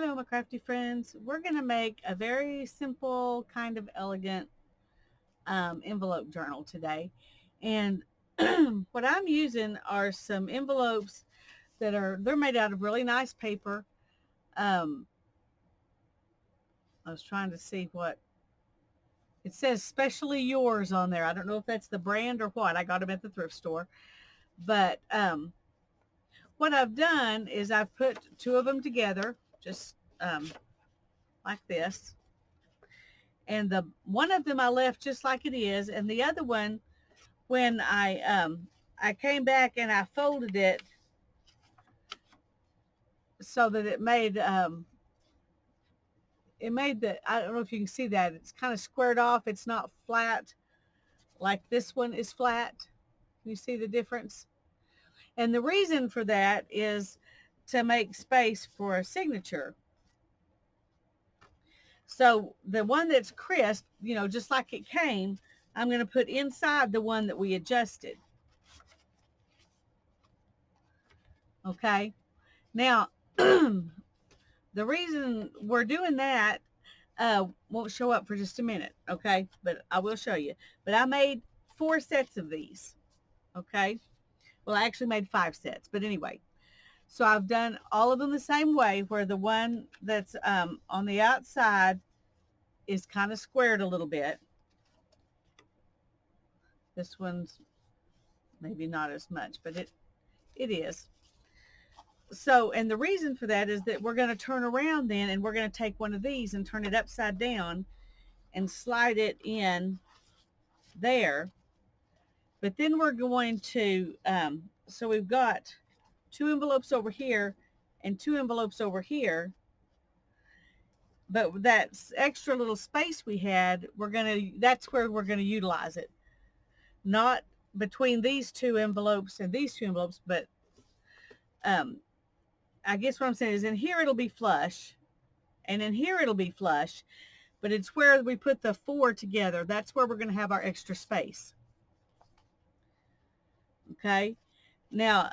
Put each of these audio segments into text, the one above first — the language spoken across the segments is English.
Hello, my crafty friends. We're going to make a very simple, kind of elegant envelope journal today. And what I'm using are some envelopes they're made out of really nice paper. Um, I was trying to see what it says, specially yours on there. I don't know if that's the brand or what. I got them at the thrift store. But what I've done is I've put two of them together, just like this. And the one of them I left just like it is, and the other one, when I came back and I folded it so that it made the, I don't know if you can see that, it's kind of squared off. It's not flat like this one is flat. Can you see the difference? And the reason for that is to make space for a signature. So the one that's crisp, just like it came, I'm going to put inside the one that we adjusted. Okay. Now, the reason we're doing that won't show up for just a minute, okay? But I will show you. But I made 4 sets of these, okay? Well, I actually made 5 sets, but anyway. So I've done all of them the same way, where the one that's on the outside is kind of squared a little bit. This one's maybe not as much, but it is. So, and the reason for that is that we're going to turn around then, and we're going to take one of these and turn it upside down and slide it in there. But then we're going to, so we've got 2 envelopes over here and 2 envelopes over here. But that extra little space we had, that's where we're going to utilize it. Not between these 2 envelopes and these 2 envelopes, but I guess what I'm saying is in here it'll be flush, and in here it'll be flush, but it's where we put the 4 together. That's where we're going to have our extra space. Okay. Now,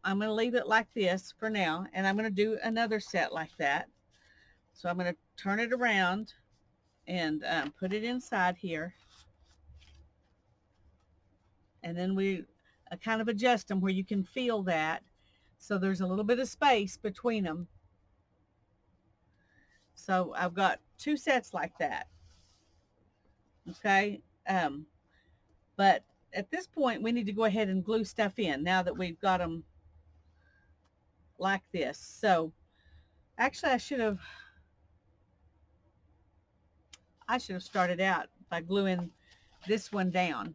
I'm going to leave it like this for now, and I'm going to do another set like that. So I'm going to turn it around and put it inside here. And then we kind of adjust them where you can feel that. So there's a little bit of space between them. So I've got 2 sets like that. Okay. But at this point, we need to go ahead and glue stuff in now that we've got them like this. So actually, I should have started out by gluing this one down.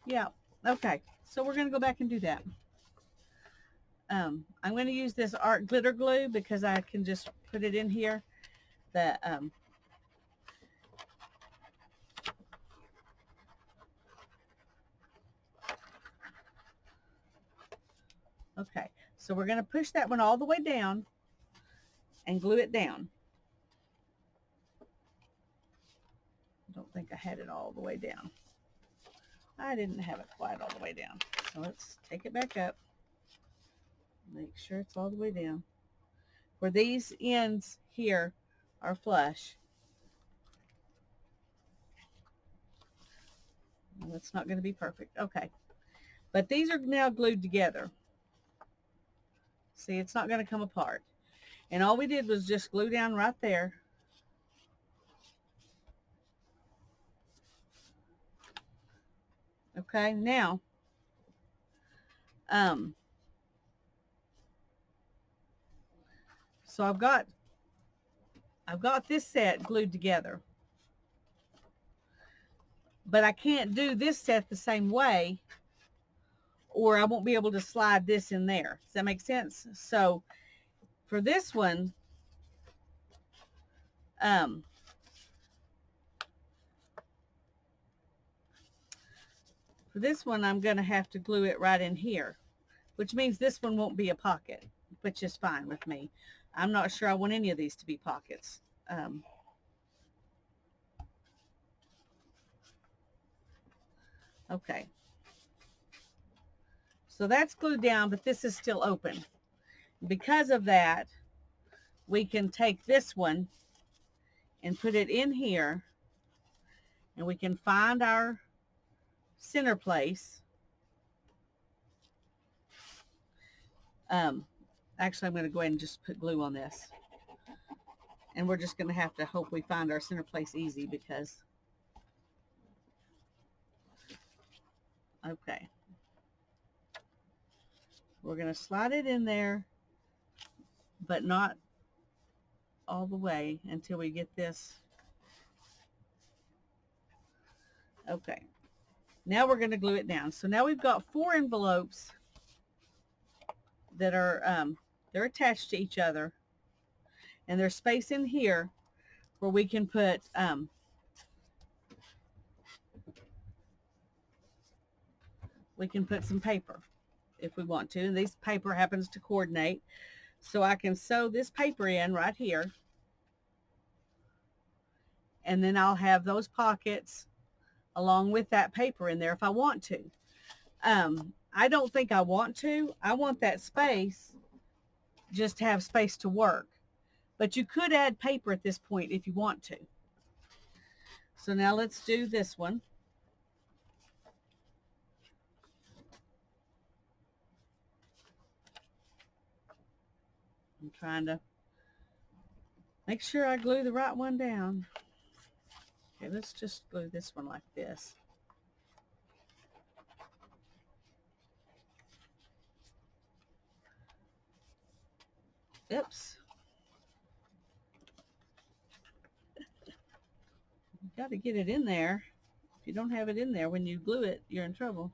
Yeah. Okay. So we're going to go back and do that. I'm going to use this art glitter glue because I can just put it in here. Okay. So we're going to push that one all the way down and glue it down. I don't think I had it all the way down. I didn't have it quite all the way down. So let's take it back up. Make sure it's all the way down. Where these ends here are flush. Well, that's not going to be perfect. Okay. But these are now glued together. See, it's not going to come apart. And all we did was just glue down right there. Okay, now, so I've got this set glued together. But I can't do this set the same way, or I won't be able to slide this in there. Does that make sense? So for this one, I'm going to have to glue it right in here, which means this one won't be a pocket, which is fine with me. I'm not sure I want any of these to be pockets. Okay. So that's glued down, but this is still open. Because of that, we can take this one and put it in here, and we can find our center place. Actually, I'm going to go ahead and just put glue on this. And we're just going to have to hope we find our center place easy because, okay. We're going to slide it in there, but not all the way until we get this. Okay. Now we're going to glue it down. So now we've got 4 envelopes that are, they're attached to each other. And there's space in here where we can put some paper if we want to. And this paper happens to coordinate. So I can sew this paper in right here. And then I'll have those pockets along with that paper in there if I want to. I don't think I want to. I want that space just to have space to work. But you could add paper at this point if you want to. So now let's do this one. I'm trying to make sure I glue the right one down. Okay, let's just glue this one like this. Oops. You've got to get it in there. If you don't have it in there when you glue it, you're in trouble.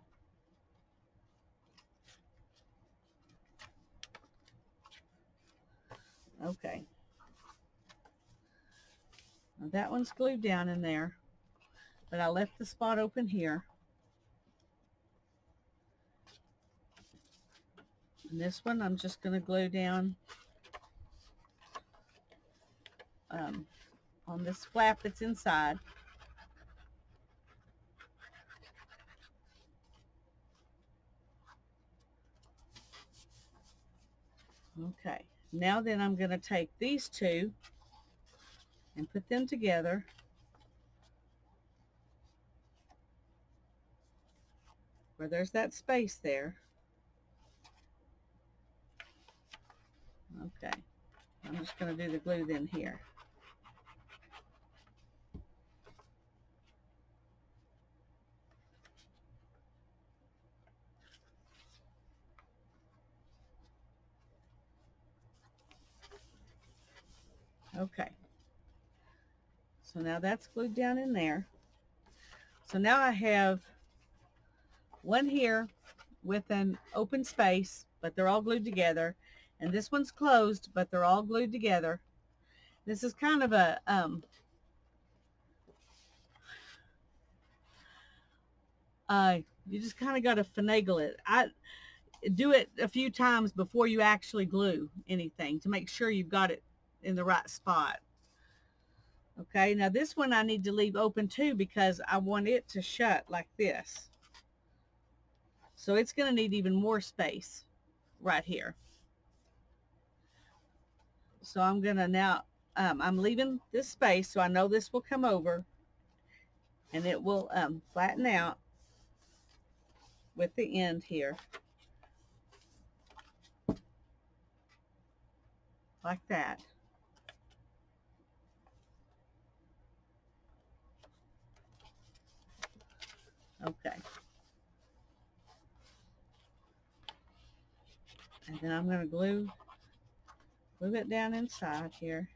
Okay. Now that one's glued down in there, but I left the spot open here. And this one I'm just going to glue down on this flap that's inside. Okay, now then I'm going to take these two and put them together. Where there's that space there. Okay, I'm just going to do the glue then here. Okay, so now that's glued down in there. So now I have one here with an open space, but they're all glued together. And this one's closed, but they're all glued together. This is kind of a, you just kind of got to finagle it. I do it a few times before you actually glue anything to make sure you've got it in the right spot. Okay, now this one I need to leave open too because I want it to shut like this. So it's going to need even more space right here. So I'm going to now, I'm leaving this space so I know this will come over and it will flatten out with the end here. Like that. Okay. And then I'm going to glue it down inside here.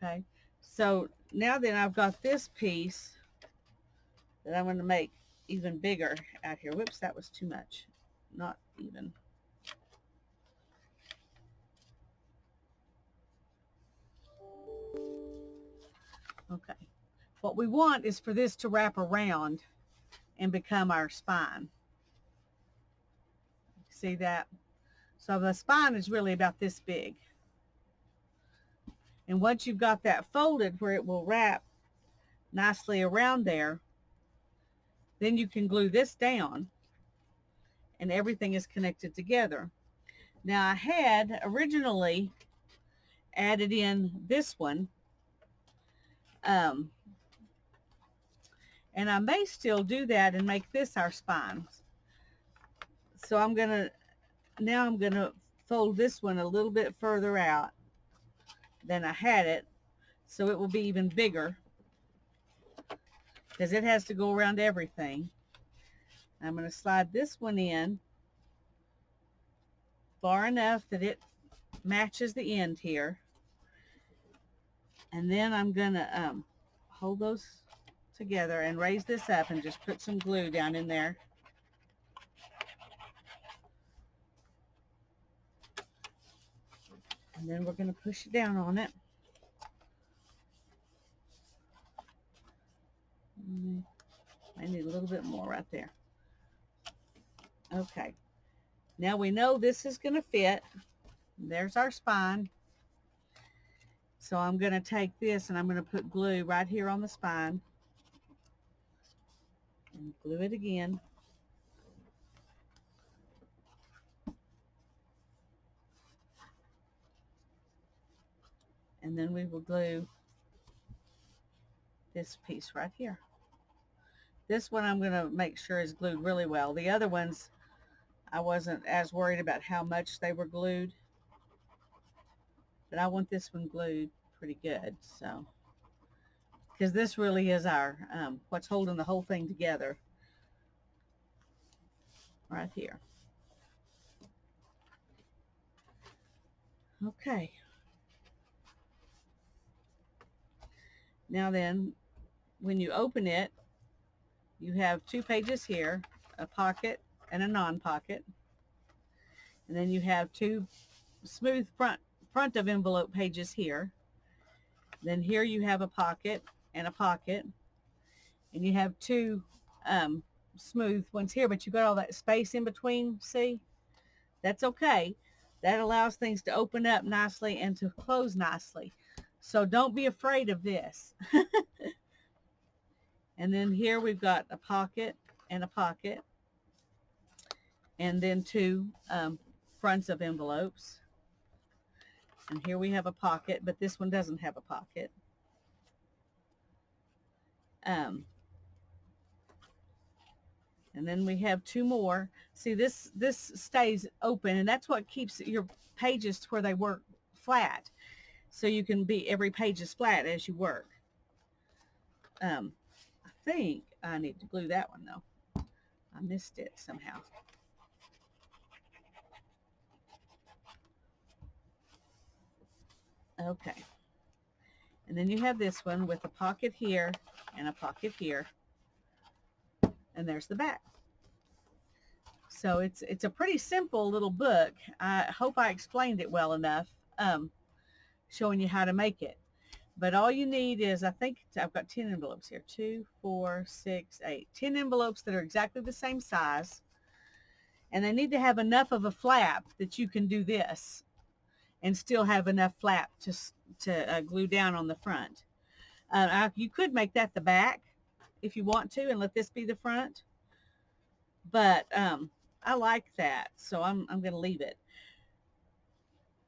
Okay. So now then I've got this piece that I'm going to make even bigger out here. Whoops, that was too much. Not even. Okay. What we want is for this to wrap around and become our spine. See that? So the spine is really about this big. And once you've got that folded where it will wrap nicely around there, then you can glue this down and everything is connected together. Now I had originally added in this one, um, and I may still do that and make this our spine. So I'm gonna fold this one a little bit further out than I had it, so it will be even bigger because it has to go around everything. I'm going to slide this one in far enough that it matches the end here, and then I'm going to hold those together and raise this up and just put some glue down in there. And then we're going to push it down on it. I need a little bit more right there. Okay. Now we know this is going to fit. There's our spine. So I'm going to take this and I'm going to put glue right here on the spine. And glue it again. And then we will glue this piece right here. This one I'm going to make sure is glued really well. The other ones, I wasn't as worried about how much they were glued. But I want this one glued pretty good. So, because this really is our, what's holding the whole thing together. Right here. Okay. Now then, when you open it, you have two pages here, a pocket and a non-pocket. And then you have two smooth front of envelope pages here. Then here you have a pocket and a pocket. And you have two smooth ones here, but you got all that space in between, see? That's okay. That allows things to open up nicely and to close nicely. So don't be afraid of this. And then here we've got a pocket and a pocket. And then two fronts of envelopes. And here we have a pocket, but this one doesn't have a pocket. And then we have two more. See, this stays open, and that's what keeps your pages to where they work flat. So you can be, every page is flat as you work. I think I need to glue that one though. I missed it somehow. Okay. And then you have this one with a pocket here and a pocket here. And there's the back. So it's a pretty simple little book. I hope I explained it well enough, showing you how to make it. But all you need is, I think I've got 10 envelopes here. 2, 4, 6, 8. 10 envelopes that are exactly the same size. And they need to have enough of a flap that you can do this and still have enough flap to glue down on the front. You could make that the back if you want to and let this be the front. But I like that, so I'm going to leave it.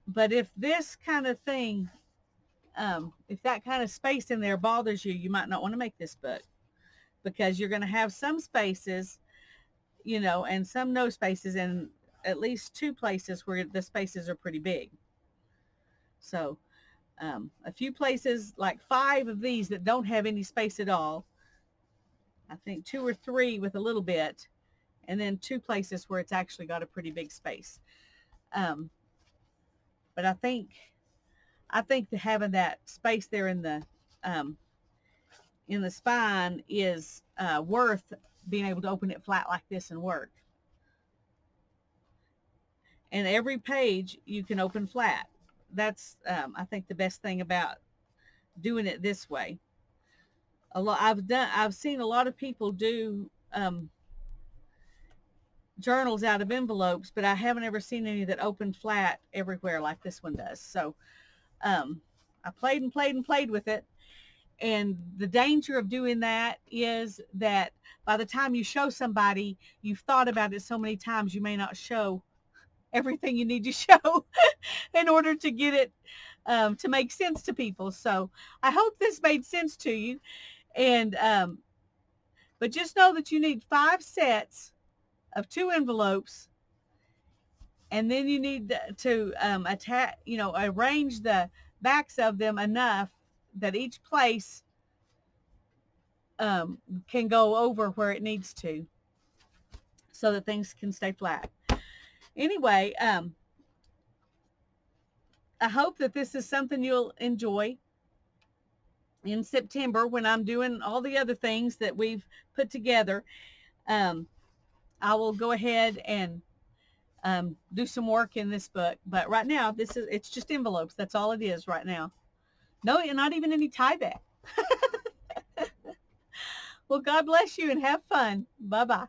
But if this kind of thing, if that kind of space in there bothers you, you might not want to make this book, because you're going to have some spaces, you know, and some no spaces, and at least two places where the spaces are pretty big. So a few places, like 5 of these that don't have any space at all. I think 2 or 3 with a little bit, and then 2 places where it's actually got a pretty big space. But I think that having that space there in the spine is worth being able to open it flat like this and work. And every page you can open flat. That's I think the best thing about doing it this way. I've seen a lot of people do journals out of envelopes, but I haven't ever seen any that open flat everywhere like this one does. So I played and played and played with it. And the danger of doing that is that by the time you show somebody, you've thought about it so many times, you may not show everything you need to show in order to get it to make sense to people. So I hope this made sense to you. And but just know that you need 5 sets of 2 envelopes, and then you need to attach, arrange the backs of them enough that each place can go over where it needs to, so that things can stay flat. Anyway, I hope that this is something you'll enjoy in September when I'm doing all the other things that we've put together. I will go ahead and do some work in this book. But right now, it's just envelopes. That's all it is right now. No, not even any tie back. Well, God bless you and have fun. Bye-bye.